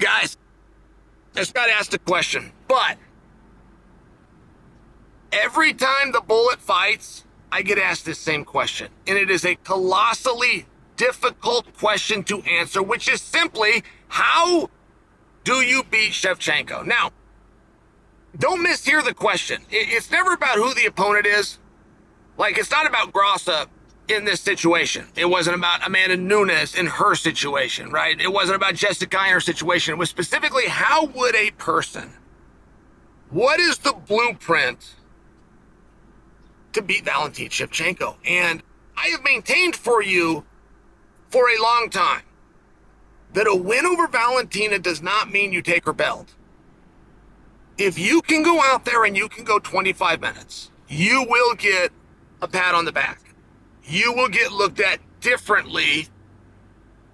Guys, I just got asked a question, but every time the Bullet fights, I get asked this same question, and it is a colossally difficult question to answer, which is simply, how do you beat Shevchenko? Now, don't mishear the question. It's never about who the opponent is. Like, it's not about Grasa in this situation. It wasn't about Amanda Nunes in her situation, right? It wasn't about Jessica in her situation. It was specifically, how would a person, what is the blueprint to beat Valentina Shevchenko? And I have maintained for you for a long time that a win over Valentina does not mean you take her belt. If you can go out there and you can go 25 minutes, you will get a pat on the back. You will get looked at differently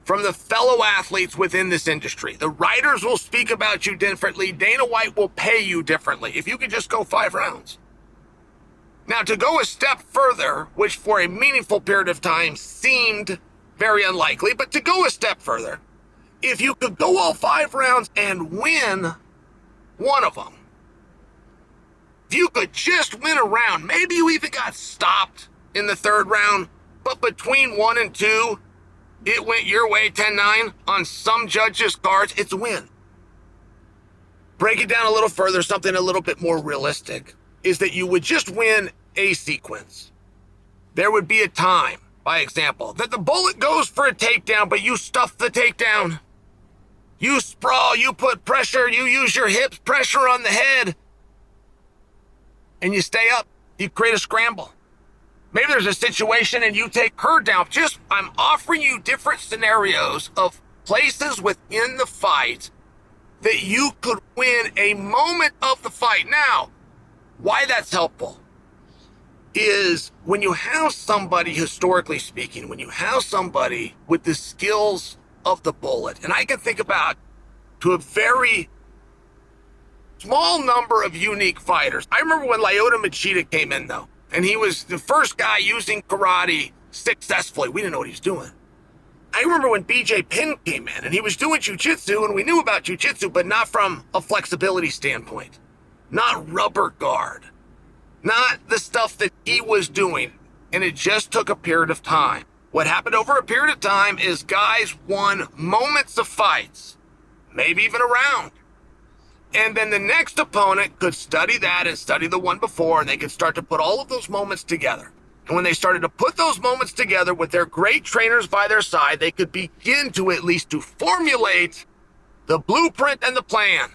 from the fellow athletes within this industry. The writers will speak about you differently. Dana White will pay you differently if you can just go 5 rounds. Now, to go a step further, which for a meaningful period of time seemed very unlikely, but to go a step further, if you could go all 5 rounds and win one of them, if you could just win a round, maybe you even got stopped in the 3rd round, but between 1 and 2, it went your way 10-9 on some judges' cards, it's a win. Break it down a little further, something a little bit more realistic, is that you would just win a sequence. There would be a time, by example, that the Bullet goes for a takedown, but you stuff the takedown. You sprawl, you put pressure, you use your hips, pressure on the head, and you stay up. You create a scramble. Maybe there's a situation and you take her down. I'm offering you different scenarios of places within the fight that you could win a moment of the fight. Now, why that's helpful is when you have somebody, historically speaking, when you have somebody with the skills of the Bullet, and I can think about to a very small number of unique fighters. I remember when Lyoto Machida came in, though, and he was the first guy using karate successfully. We didn't know what he was doing. I remember when BJ Penn came in, and he was doing jiu-jitsu, and we knew about jiu-jitsu, but not from a flexibility standpoint. Not rubber guard. Not the stuff that he was doing, and it just took a period of time. What happened over a period of time is guys won moments of fights, maybe even a round. And then the next opponent could study that and study the one before, and they could start to put all of those moments together. And when they started to put those moments together with their great trainers by their side, they could begin to at least to formulate the blueprint and the plan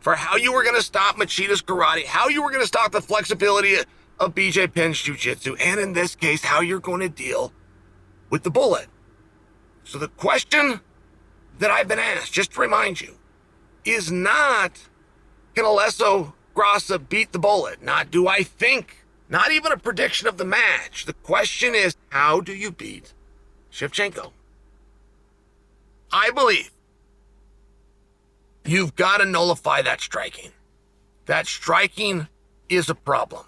for how you were going to stop Machida's karate, how you were going to stop the flexibility of BJ Penn's jiu-jitsu, and in this case, how you're going to deal with the Bullet. So the question that I've been asked, just to remind you, is not, can Alesso Grasa beat the Bullet? Not do I think, not even a prediction of the match. The question is, how do you beat Shevchenko? I believe you've got to nullify that striking. That striking is a problem.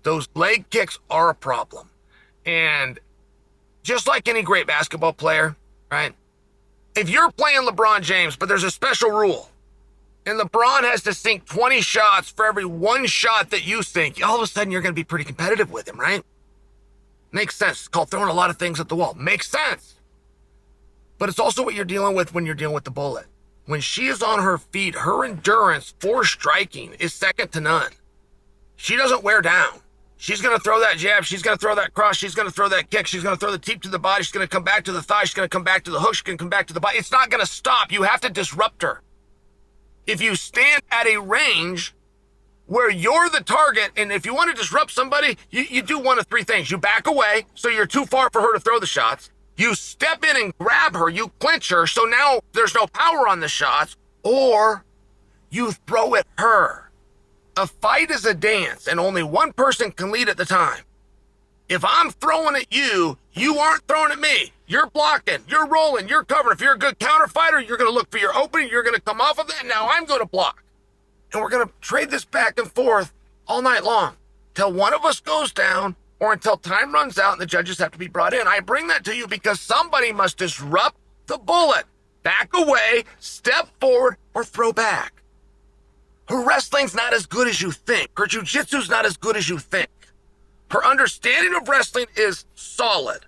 Those leg kicks are a problem. And just like any great basketball player, right? If you're playing LeBron James, but there's a special rule, and LeBron has to sink 20 shots for every one shot that you sink, all of a sudden you're going to be pretty competitive with him, right? Makes sense. It's called throwing a lot of things at the wall. Makes sense. But it's also what you're dealing with when you're dealing with the Bullet. When she is on her feet, her endurance for striking is second to none. She doesn't wear down. She's going to throw that jab. She's going to throw that cross. She's going to throw that kick. She's going to throw the teep to the body. She's going to come back to the thigh. She's going to come back to the hook. She's going to come back to the body. It's not going to stop. You have to disrupt her. If you stand at a range where you're the target, and if you want to disrupt somebody, you do one of 3 things. You back away, so you're too far for her to throw the shots. You step in and grab her. You clinch her, so now there's no power on the shots. Or you throw at her. A fight is a dance, and only one person can lead at the time. If I'm throwing at you, you aren't throwing at me. You're blocking, you're rolling, you're covering. If you're a good counter fighter, you're going to look for your opening, you're going to come off of that, and now I'm going to block. And we're going to trade this back and forth all night long till one of us goes down or until time runs out and the judges have to be brought in. I bring that to you because somebody must disrupt the Bullet. back away, step forward, or throw back. Her wrestling's not as good as you think. Her jiu-jitsu's not as good as you think. Her understanding of wrestling is solid.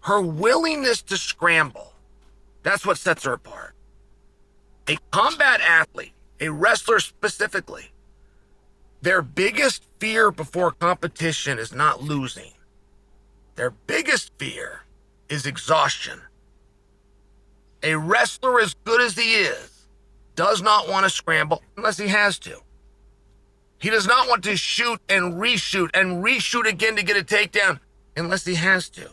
Her willingness to scramble, that's what sets her apart. A combat athlete, a wrestler specifically, their biggest fear before competition is not losing. Their biggest fear is exhaustion. A wrestler as good as he is does not want to scramble unless he has to. He does not want to shoot and reshoot again to get a takedown unless he has to.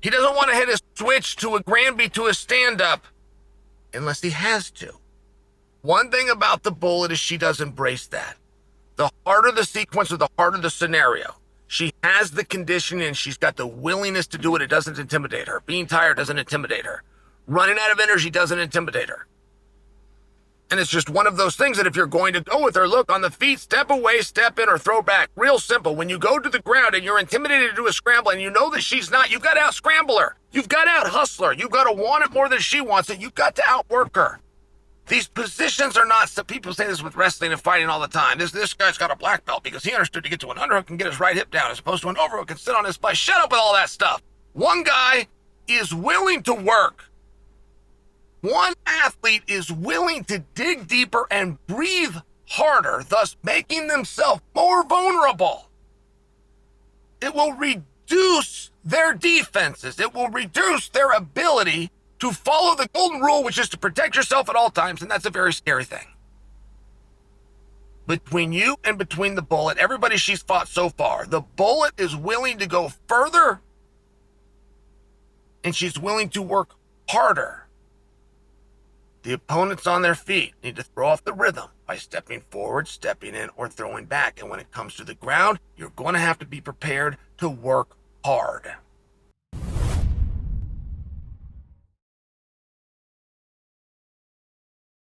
He doesn't want to hit a switch to a Granby to a stand-up unless he has to. One thing about the Bullet is she does embrace that. The harder the sequence or the harder the scenario, she has the conditioning and she's got the willingness to do it. It doesn't intimidate her. Being tired doesn't intimidate her. Running out of energy doesn't intimidate her. And it's just one of those things that if you're going to go with her, look, on the feet, step away, step in, or throw back. Real simple. When you go to the ground and you're intimidated to do a scramble and you know that she's not, you've got to out-scramble her. You've got to out-hustle her. You've got to want it more than she wants it. You've got to outwork her. These positions are not, so people say this with wrestling and fighting all the time. This guy's got a black belt because he understood to get to an underhook and get his right hip down as opposed to an overhook and sit on his butt. Shut up with all that stuff. One guy is willing to work. One athlete is willing to dig deeper and breathe harder, thus making themselves more vulnerable. It will reduce their defenses. It will reduce their ability to follow the golden rule, which is to protect yourself at all times, and that's a very scary thing. Between you and between the Bullet, everybody she's fought so far, the Bullet is willing to go further, and she's willing to work harder. The opponents on their feet need to throw off the rhythm by stepping forward, stepping in, or throwing back. And when it comes to the ground, you're going to have to be prepared to work hard.